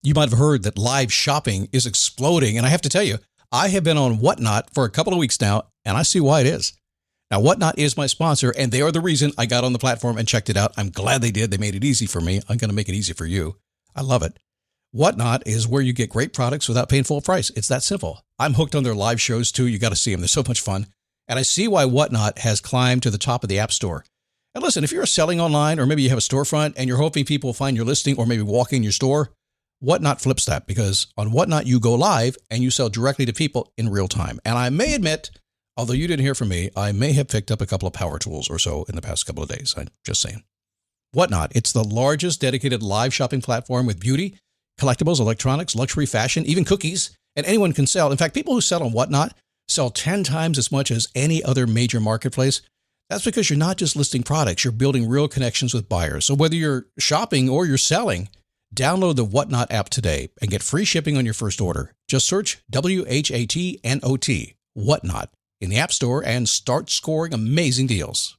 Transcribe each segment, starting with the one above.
You might have heard that live shopping is exploding. And I have to tell you, I have been on Whatnot for a couple of weeks now, and I see why it is. Now, Whatnot is my sponsor, and they are the reason I got on the platform and checked it out. I'm glad they did. They made it easy for me. I'm going to make it easy for you. I love it. Whatnot is where you get great products without paying full price. It's that simple. I'm hooked on their live shows, too. You got to see them. They're so much fun. And I see why Whatnot has climbed to the top of the App Store. And listen, if you're selling online, or maybe you have a storefront and you're hoping people will find your listing or maybe walk in your store, Whatnot flips that, because on Whatnot, you go live and you sell directly to people in real time. And I may admit, although you didn't hear from me, I may have picked up a couple of power tools or so in the past couple of days. I'm just saying. Whatnot, it's the largest dedicated live shopping platform with beauty, collectibles, electronics, luxury, fashion, even cookies, and anyone can sell. In fact, people who sell on Whatnot sell 10 times as much as any other major marketplace. That's because you're not just listing products, you're building real connections with buyers. So whether you're shopping or you're selling, download the Whatnot app today and get free shipping on your first order. Just search WHATNOT, Whatnot, in the App Store and start scoring amazing deals.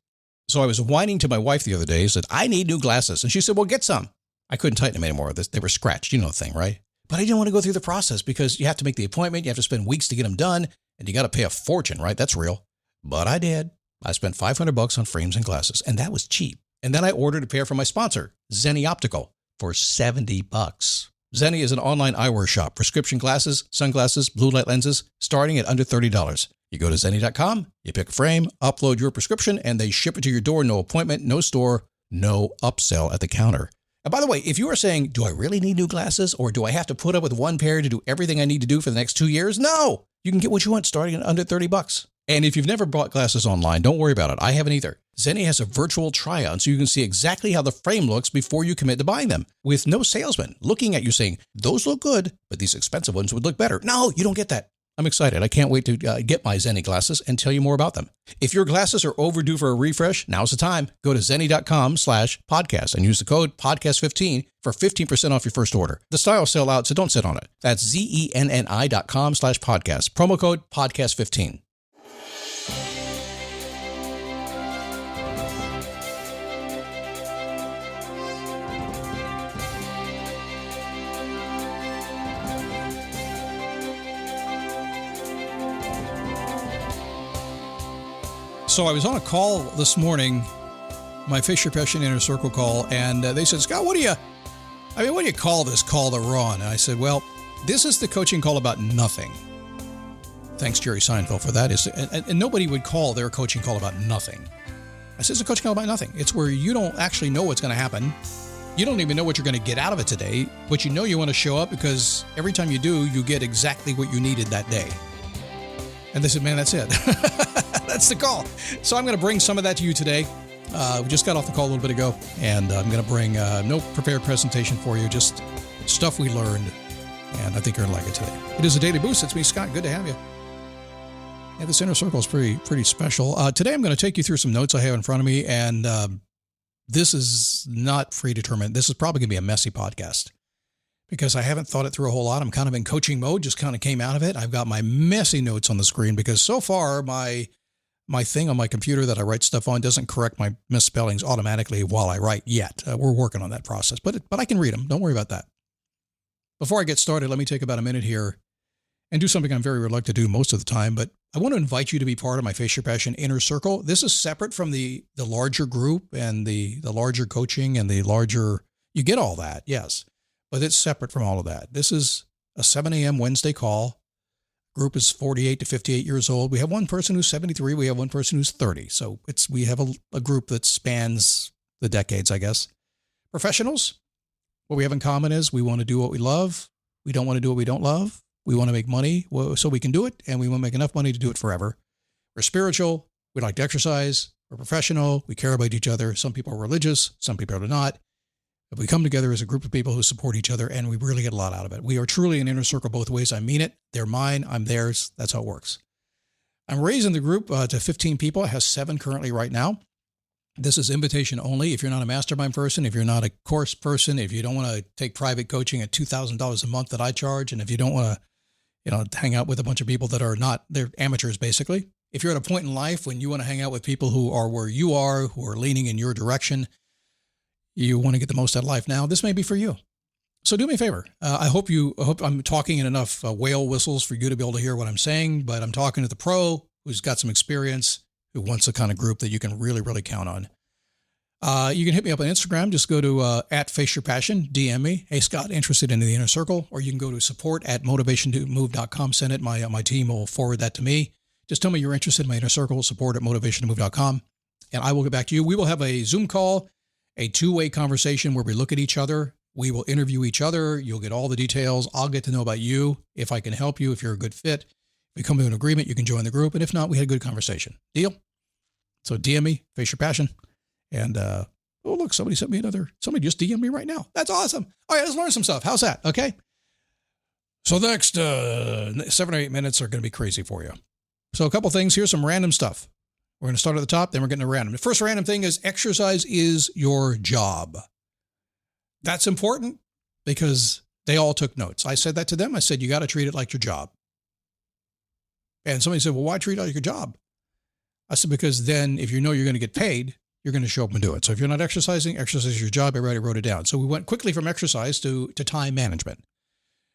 So I was whining to my wife the other day, said, I need new glasses. And she said, well, get some. I couldn't tighten them anymore. They were scratched. You know the thing, right? But I didn't want to go through the process because you have to make the appointment. You have to spend weeks to get them done. And you got to pay a fortune, right? That's real. But I did. I spent $500 on frames and glasses, and that was cheap. And then I ordered a pair from my sponsor, Zenni Optical, for $70. Zenni is an online eyewear shop, prescription glasses, sunglasses, blue light lenses, starting at under $30. You go to Zenni.com, you pick a frame, upload your prescription, and they ship it to your door. No appointment, no store, no upsell at the counter. And by the way, if you are saying, do I really need new glasses, or do I have to put up with one pair to do everything I need to do for the next 2 years? No, you can get what you want starting at under $30. And if you've never bought glasses online, don't worry about it. I haven't either. Zenni has a virtual try-on so you can see exactly how the frame looks before you commit to buying them, with no salesman looking at you saying, those look good, but these expensive ones would look better. No, you don't get that. I'm excited. I can't wait to get my Zenni glasses and tell you more about them. If your glasses are overdue for a refresh, now's the time. Go to Zenni.com/podcast and use the code podcast15 for 15% off your first order. The styles sell out, so don't sit on it. That's ZENNI.com/podcast. Promo code podcast15. So I was on a call this morning, my Fish Your Passion Inner Circle call, and they said, Scott, what do you call this call that we're on? And I said, well, this is the coaching call about nothing. Thanks, Jerry Seinfeld, for that. And nobody would call their coaching call about nothing. I said, it's a coaching call about nothing. It's where you don't actually know what's going to happen. You don't even know what you're going to get out of it today, but you know you want to show up because every time you do, you get exactly what you needed that day. And they said, man, that's it. That's the call. So I'm going to bring some of that to you today. We just got off the call a little bit ago, and I'm going to bring no prepared presentation for you, just stuff we learned, and I think you're going to like it today. It is a Daily Boost. It's me, Scott. Good to have you. Yeah, this inner circle is pretty special. Today I'm going to take you through some notes I have in front of me, and this is not predetermined. This is probably going to be a messy podcast because I haven't thought it through a whole lot. I'm kind of in coaching mode, just kind of came out of it. I've got my messy notes on the screen because so far my thing on my computer that I write stuff on doesn't correct my misspellings automatically while I write yet. We're working on that process, but I can read them. Don't worry about that. Before I get started, let me take about a minute here and do something I'm very reluctant to do most of the time, but I want to invite you to be part of my Face Your Passion Inner Circle. This is separate from the larger group and the larger coaching and the larger, you get all that, yes, but it's separate from all of that. This is a 7 a.m. Wednesday call. Group is 48 to 58 years old. We have one person who's 73. We have one person who's 30. So we have a group that spans the decades, I guess. Professionals, what we have in common is we want to do what we love. We don't want to do what we don't love. We want to make money so we can do it, and we want to make enough money to do it forever. We're spiritual. We like to exercise. We're professional. We care about each other. Some people are religious. Some people are not. But we come together as a group of people who support each other, and we really get a lot out of it. We are truly an inner circle both ways. I mean it. They're mine. I'm theirs. That's how it works. I'm raising the group to 15 people. It has 7 currently right now. This is invitation only. If you're not a mastermind person, if you're not a course person, if you don't want to take private coaching at $2,000 a month that I charge, and if you don't want to hang out with a bunch of people that are not, they're amateurs basically. If you're at a point in life when you want to hang out with people who are where you are, who are leaning in your direction, you want to get the most out of life now, this may be for you. So do me a favor. I hope I'm talking in enough whale whistles for you to be able to hear what I'm saying, but I'm talking to the pro who's got some experience, who wants the kind of group that you can really, really count on. You can hit me up on Instagram. Just go to @FaceYourPassion, DM me. Hey, Scott, interested in the inner circle? Or you can go to support@motivationtomove.com. Send it. My team will forward that to me. Just tell me you're interested in my inner circle, support@motivationtomove.com. And I will get back to you. We will have a Zoom call, a two-way conversation where we look at each other. We will interview each other. You'll get all the details. I'll get to know about you. If I can help you, if you're a good fit, if we come to an agreement, you can join the group. And if not, we had a good conversation. Deal? So DM me, Face Your Passion. And, oh, look, somebody just DM me right now. That's awesome. All right, let's learn some stuff. How's that? Okay. So the next 7 or 8 minutes are going to be crazy for you. So a couple things. Here's some random stuff. We're going to start at the top, then we're getting to random. The first random thing is exercise is your job. That's important because they all took notes. I said that to them. I said, you got to treat it like your job. And somebody said, well, why treat it like your job? I said, because then if you know you're going to get paid, you're going to show up and do it. So if you're not exercising, exercise is your job. Everybody wrote it down. So we went quickly from exercise to time management,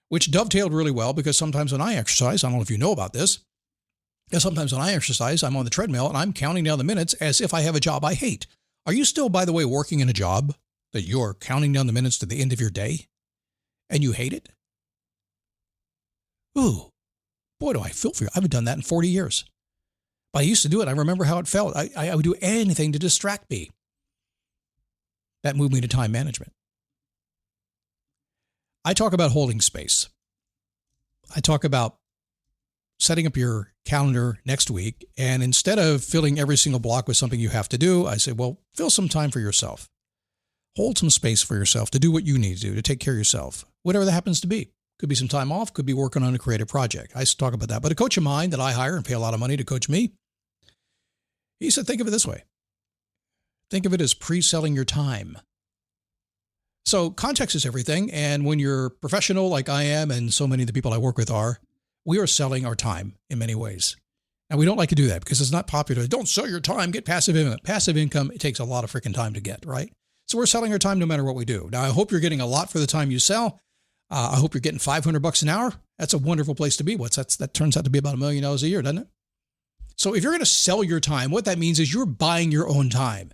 which dovetailed really well because sometimes when I exercise, I don't know if you know about this, sometimes when I exercise, I'm on the treadmill and I'm counting down the minutes as if I have a job I hate. Are you still, by the way, working in a job that you're counting down the minutes to the end of your day and you hate it? Ooh, boy, do I feel for you. I haven't done that in 40 years. But I used to do it. I remember how it felt. I would do anything to distract me. That moved me to time management. I talk about holding space. I talk about setting up your calendar next week. And instead of filling every single block with something you have to do, I say, well, fill some time for yourself. Hold some space for yourself to do what you need to do, to take care of yourself, whatever that happens to be. Could be some time off, could be working on a creative project. I used to talk about that. But a coach of mine that I hire and pay a lot of money to coach me, he said, think of it this way. Think of it as pre-selling your time. So context is everything. And when you're professional like I am and so many of the people I work with are, we are selling our time in many ways. And we don't like to do that because it's not popular. Don't sell your time, get passive income. Passive income, it takes a lot of freaking time to get, right? So we're selling our time no matter what we do. Now, I hope you're getting a lot for the time you sell. I hope you're getting $500 an hour. That's a wonderful place to be. That turns out to be about $1 million a year, doesn't it? So if you're going to sell your time, what that means is you're buying your own time.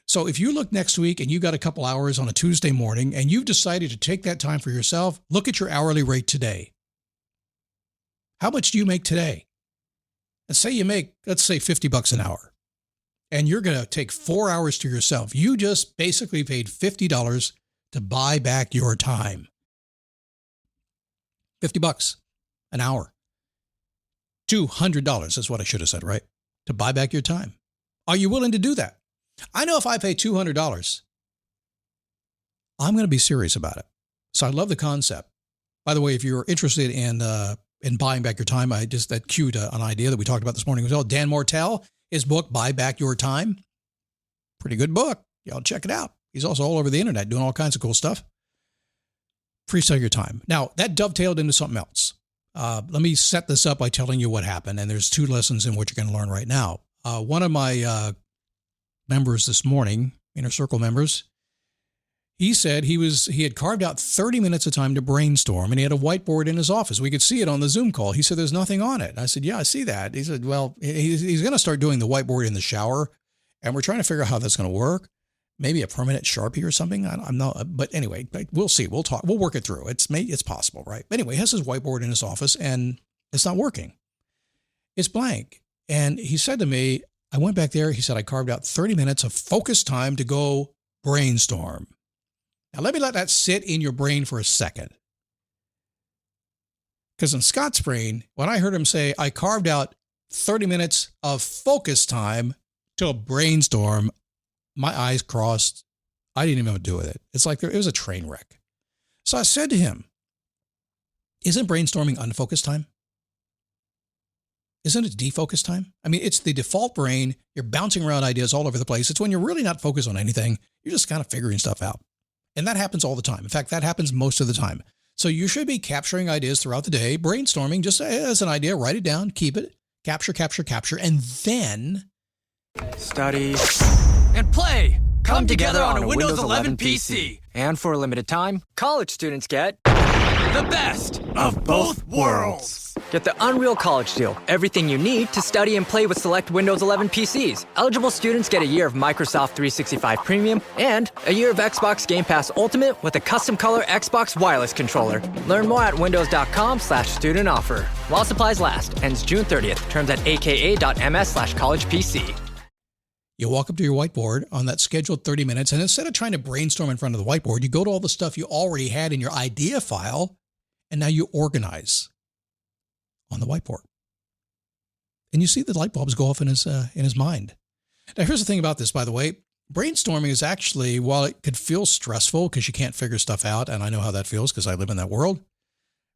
So if you look next week and you got a couple hours on a Tuesday morning and you've decided to take that time for yourself, look at your hourly rate today. How much do you make today? And say you make, let's say $50 an hour, and you're going to take 4 hours to yourself. You just basically paid $50 to buy back your time. $50 an hour. $200 is what I should have said, right? To buy back your time. Are you willing to do that? I know if I pay $200, I'm going to be serious about it. So I love the concept. By the way, if you're interested in buying back your time, that cued an idea that we talked about this morning as well. Dan Mortel, his book, Buy Back Your Time. Pretty good book. Y'all check it out. He's also all over the internet doing all kinds of cool stuff. Pre-sell your time. Now, that dovetailed into something else. Let me set this up by telling you what happened. And there's 2 lessons in what you're going to learn right now. One of my members this morning, Inner Circle members, he said he had carved out 30 minutes of time to brainstorm, and he had a whiteboard in his office. We could see it on the Zoom call. He said, there's nothing on it. I said, yeah, I see that. He said, well, he's going to start doing the whiteboard in the shower, and we're trying to figure out how that's going to work. Maybe a permanent Sharpie or something. I'm not, but anyway, we'll see. We'll talk. We'll work it through. It's possible, right? But anyway, he has his whiteboard in his office, and it's not working. It's blank. And he said to me, I went back there. He said, I carved out 30 minutes of focused time to go brainstorm. Now, let me let that sit in your brain for a second. Because in Scott's brain, when I heard him say, I carved out 30 minutes of focus time to brainstorm, my eyes crossed. I didn't even know what to do with it. It's like it was a train wreck. So I said to him, isn't brainstorming unfocused time? Isn't it defocused time? I mean, it's the default brain. You're bouncing around ideas all over the place. It's when you're really not focused on anything. You're just kind of figuring stuff out. And that happens all the time. In fact, that happens most of the time. So you should be capturing ideas throughout the day, brainstorming just as an idea, write it down, keep it, capture, and then study and play. Come together on a Windows 11 PC. And for a limited time, college students get the best of both worlds. Get the Unreal College Deal. Everything you need to study and play with select Windows 11 PCs. Eligible students get a year of Microsoft 365 Premium and a year of Xbox Game Pass Ultimate with a custom color Xbox wireless controller. Learn more at windows.com/student offer. While supplies last. Ends June 30th. Terms at aka.ms/collegepc. You walk up to your whiteboard on that scheduled 30 minutes, and instead of trying to brainstorm in front of the whiteboard, you go to all the stuff you already had in your idea file, and now you organize on the whiteboard. And you see the light bulbs go off in his mind. Now, here's the thing about this, by the way. Brainstorming is actually, while it could feel stressful because you can't figure stuff out, and I know how that feels because I live in that world,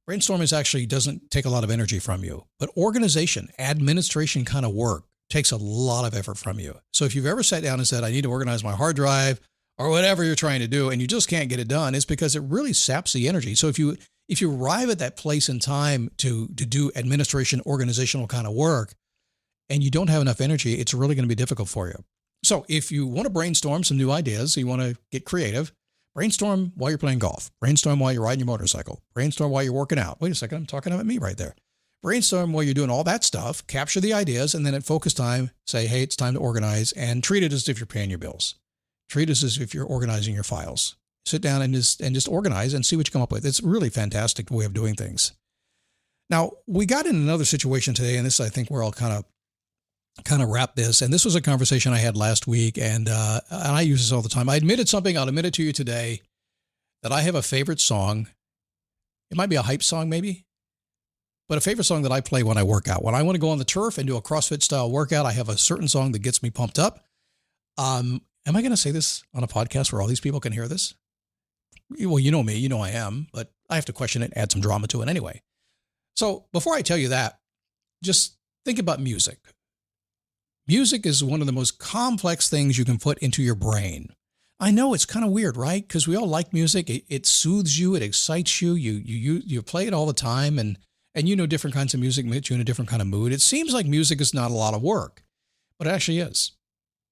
brainstorming actually doesn't take a lot of energy from you. But organization, administration kind of work takes a lot of effort from you. So if you've ever sat down and said, I need to organize my hard drive or whatever you're trying to do, and you just can't get it done, it's because it really saps the energy. So if you arrive at that place in time to do administration, organizational kind of work, and you don't have enough energy, it's really going to be difficult for you. So if you want to brainstorm some new ideas, you want to get creative, brainstorm while you're playing golf, brainstorm while you're riding your motorcycle, brainstorm while you're working out. Wait a second, I'm talking about me right there. Brainstorm while you're doing all that stuff, capture the ideas, and then at focus time, say, hey, it's time to organize, and treat it as if you're paying your bills. Treat it as if you're organizing your files. Sit down and just organize and see what you come up with. It's a really fantastic way of doing things. Now, we got in another situation today, and this, I think, where I'll kind of wrap this. And this was a conversation I had last week, and I use this all the time. I admitted something, I'll admit it to you today, that I have a favorite song. It might be a hype song, maybe, but a favorite song that I play when I work out. When I want to go on the turf and do a CrossFit style workout, I have a certain song that gets me pumped up. Am I going to say this on a podcast where all these people can hear this? Well, you know me, you know I am, but I have to question it, add some drama to it anyway. So before I tell you that, just think about music. Music is one of the most complex things you can put into your brain. I know it's kind of weird, right? Because we all like music. It soothes you. It excites you. You play it all the time, and you know different kinds of music makes you in a different kind of mood. It seems like music is not a lot of work, but it actually is.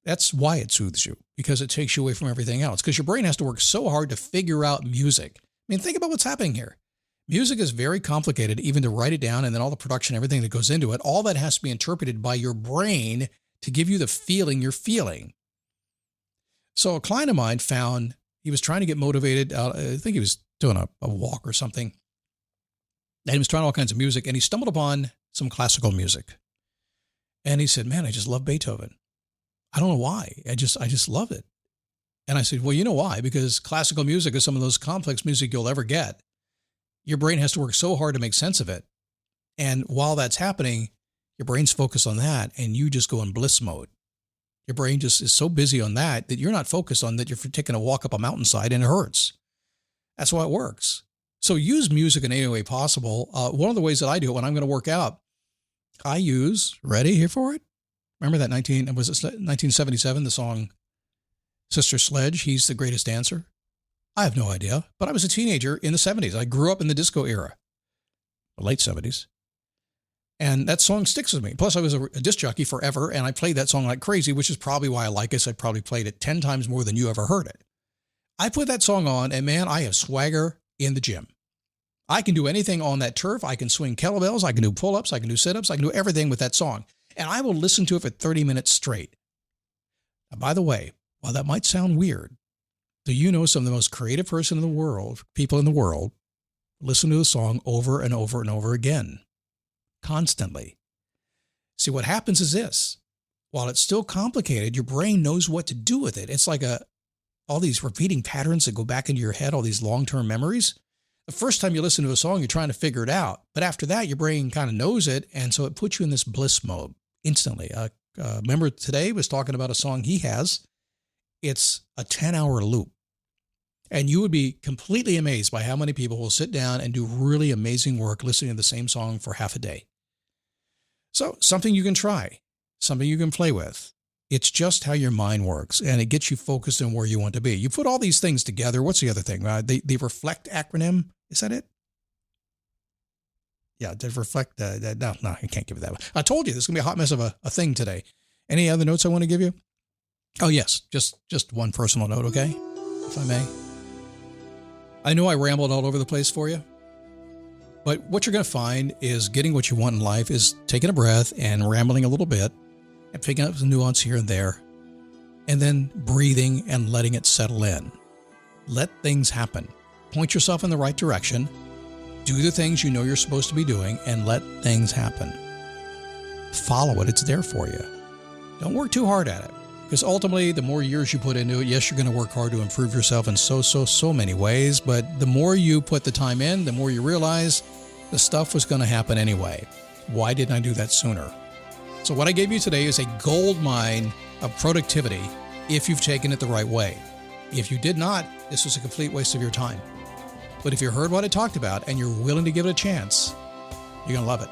That's why it soothes you, because it takes you away from everything else, because your brain has to work so hard to figure out music. I mean, think about what's happening here. Music is very complicated, even to write it down, and then all the production, everything that goes into it, all that has to be interpreted by your brain to give you the feeling you're feeling. So a client of mine found, he was trying to get motivated. I think he was doing a walk or something. And he was trying all kinds of music, and he stumbled upon some classical music. And he said, man, I just love Beethoven. I don't know why. I just love it. And I said, well, you know why? Because classical music is some of the most complex music you'll ever get. Your brain has to work so hard to make sense of it. And while that's happening, your brain's focused on that, and you just go in bliss mode. Your brain just is so busy on that you're not focused on that you're taking a walk up a mountainside and it hurts. That's why it works. So use music in any way possible. One of the ways that I do it when I'm going to work out, I use, ready here for it? Remember that 1977, the song Sister Sledge, He's the Greatest Dancer? I have no idea, but I was a teenager in the 70s. I grew up in the disco era, the late 70s. And that song sticks with me. Plus, I was a disc jockey forever, and I played that song like crazy, which is probably why I like it. I probably played it 10 times more than you ever heard it. I put that song on, and man, I have swagger in the gym. I can do anything on that turf. I can swing kettlebells. I can do pull-ups. I can do sit-ups. I can do everything with that song. And I will listen to it for 30 minutes straight. Now, by the way, while that might sound weird, do you know some of the most creative people in the world, listen to the song over and over and over again, constantly? See, what happens is this. While it's still complicated, your brain knows what to do with it. It's like all these repeating patterns that go back into your head, all these long-term memories. The first time you listen to a song, you're trying to figure it out. But after that, your brain kind of knows it, and so it puts you in this bliss mode instantly. A member today was talking about a song he has. It's a 10-hour loop. And you would be completely amazed by how many people will sit down and do really amazing work listening to the same song for half a day. So something you can try, something you can play with. It's just how your mind works, and it gets you focused on where you want to be. You put all these things together. What's the other thing? The REFLECT acronym. Is that it? Yeah, to reflect. No, I can't give it that one. I told you this is going to be a hot mess of a thing today. Any other notes I want to give you? Oh, yes. Just one personal note, okay? If I may. I know I rambled all over the place for you, but what you're going to find is getting what you want in life is taking a breath and rambling a little bit and picking up some nuance here and there, and then breathing and letting it settle in. Let things happen. Point yourself in the right direction. Do the things you know you're supposed to be doing and let things happen. Follow it. It's there for you. Don't work too hard at it, because ultimately the more years you put into it, yes, you're going to work hard to improve yourself in so many ways, but the more you put the time in, the more you realize the stuff was going to happen anyway. Why didn't I do that sooner? So what I gave you today is a gold mine of productivity if you've taken it the right way. If you did not, this was a complete waste of your time. But if you heard what I talked about and you're willing to give it a chance, you're going to love it.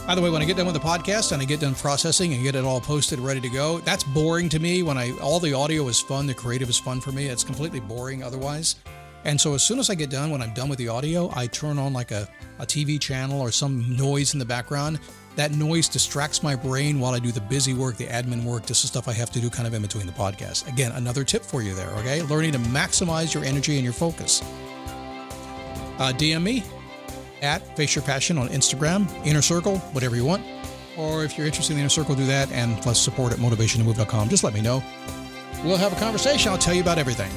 By the way, when I get done with the podcast and I get done processing and get it all posted, ready to go, that's boring to me. All the audio is fun, the creative is fun for me. It's completely boring otherwise. And so as soon as I get done, when I'm done with the audio, I turn on like a TV channel or some noise in the background. That noise distracts my brain while I do the busy work, the admin work. This is stuff I have to do kind of in between the podcasts. Again, another tip for you there, okay? Learning to maximize your energy and your focus. DM me at Face Your Passion on Instagram, Inner Circle, whatever you want. Or if you're interested in the Inner Circle, do that. And plus support at motivationtomove.com. Just let me know. We'll have a conversation. I'll tell you about everything.